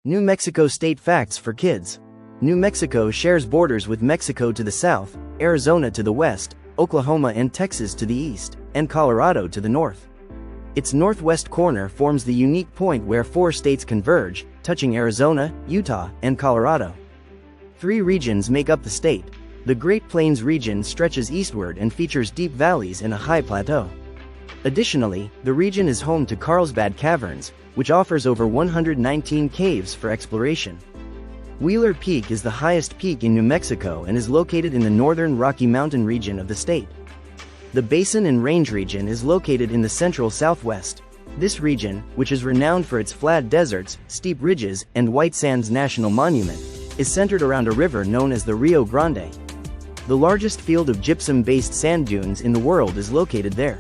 New Mexico State Facts for Kids. New Mexico shares borders with Mexico to the south, Arizona to the west, Oklahoma and Texas to the east, and Colorado to the north. Its northwest corner forms the unique point where 4 states converge, touching Arizona, Utah, and Colorado. 3 regions make up the state. The Great Plains region stretches eastward and features deep valleys and a high plateau. Additionally, the region is home to Carlsbad Caverns, which offers over 119 caves for exploration. Wheeler Peak is the highest peak in New Mexico and is located in the northern Rocky Mountain region of the state. The Basin and Range region is located in the central southwest. This region, which is renowned for its flat deserts, steep ridges, and White Sands National Monument, is centered around a river known as the Rio Grande. The largest field of gypsum-based sand dunes in the world is located there.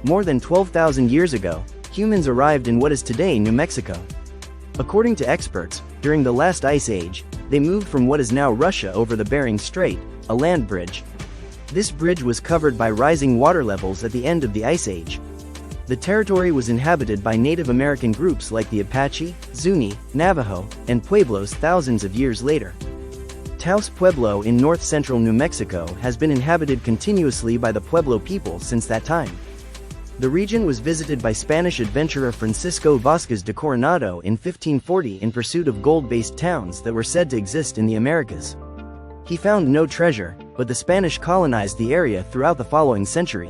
More than 12,000 years ago, humans arrived in what is today New Mexico. According to experts, during the last ice age, they moved from what is now Russia over the Bering Strait, a land bridge. This bridge was covered by rising water levels at the end of the ice age. The territory was inhabited by Native American groups like the Apache, Zuni, Navajo, and Pueblos thousands of years later. Taos Pueblo in north-central New Mexico has been inhabited continuously by the Pueblo people since that time. The region was visited by Spanish adventurer Francisco Vázquez de Coronado in 1540 in pursuit of gold-based towns that were said to exist in the Americas. He found no treasure, but the Spanish colonized the area throughout the following century.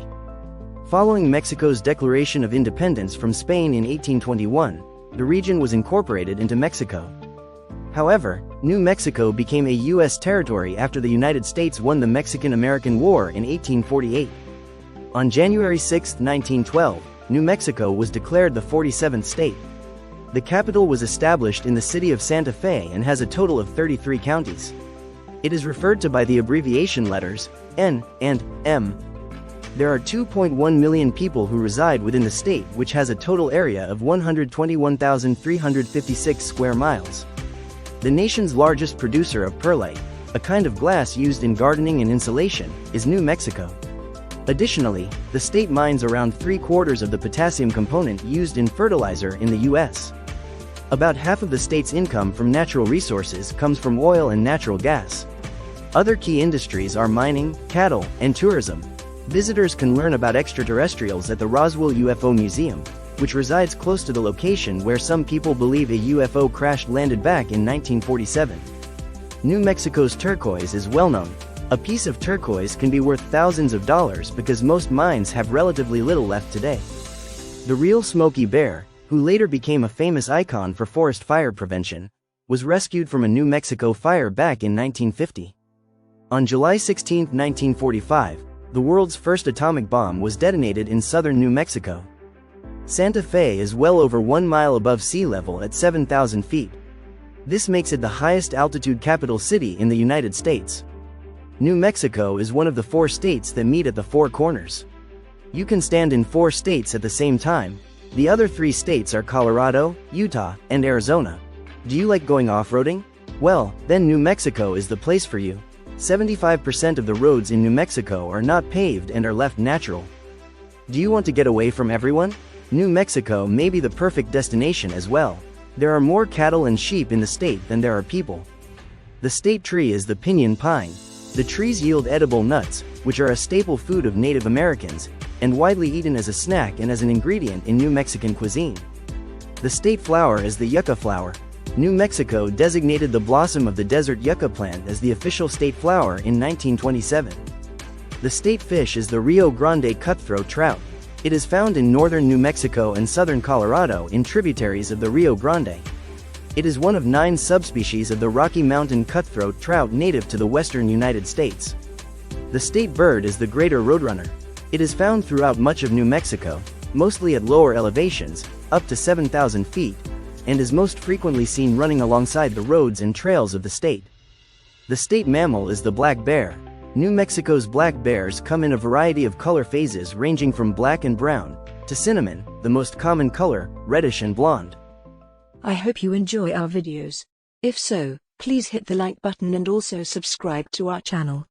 Following Mexico's declaration of independence from Spain in 1821, the region was incorporated into Mexico. However, New Mexico became a U.S. territory after the United States won the Mexican-American War in 1848. On January 6, 1912, New Mexico was declared the 47th state. The capital was established in the city of Santa Fe and has a total of 33 counties. It is referred to by the abbreviation letters N and M. There are 2.1 million people who reside within the state, which has a total area of 121,356 square miles. The nation's largest producer of perlite, a kind of glass used in gardening and insulation, is New Mexico. Additionally, the state mines around 3/4 of the potassium component used in fertilizer in the U.S. About half of the state's income from natural resources comes from oil and natural gas. Other key industries are mining, cattle, and tourism. Visitors can learn about extraterrestrials at the Roswell UFO Museum, which resides close to the location where some people believe a UFO crash-landed back in 1947. New Mexico's turquoise is well known. A piece of turquoise can be worth thousands of dollars because most mines have relatively little left today. The real Smokey Bear, who later became a famous icon for forest fire prevention, was rescued from a New Mexico fire back in 1950. On July 16, 1945, the world's first atomic bomb was detonated in southern New Mexico. Santa Fe is well over 1 mile above sea level at 7,000 feet. This makes it the highest altitude capital city in the United States. New Mexico is one of the 4 states that meet at the 4 corners. You can stand in 4 states at the same time. The other 3 states are Colorado, Utah, and Arizona. Do you like going off-roading? Well, then New Mexico is the place for you. 75% of the roads in New Mexico are not paved and are left natural. Do you want to get away from everyone? New Mexico may be the perfect destination as well. There are more cattle and sheep in the state than there are people. The state tree is the pinyon pine. The trees yield edible nuts, which are a staple food of Native Americans, and widely eaten as a snack and as an ingredient in New Mexican cuisine. The state flower is the yucca flower. New Mexico designated the blossom of the desert yucca plant as the official state flower in 1927. The state fish is the Rio Grande cutthroat trout. It is found in northern New Mexico and southern Colorado in tributaries of the Rio Grande. It is one of 9 subspecies of the Rocky Mountain cutthroat trout native to the western United States. The state bird is the greater roadrunner. It is found throughout much of New Mexico, mostly at lower elevations, up to 7,000 feet, and is most frequently seen running alongside the roads and trails of the state. The state mammal is the black bear. New Mexico's black bears come in a variety of color phases ranging from black and brown, to cinnamon, the most common color, reddish and blonde. I hope you enjoy our videos. If so, please hit the like button and also subscribe to our channel.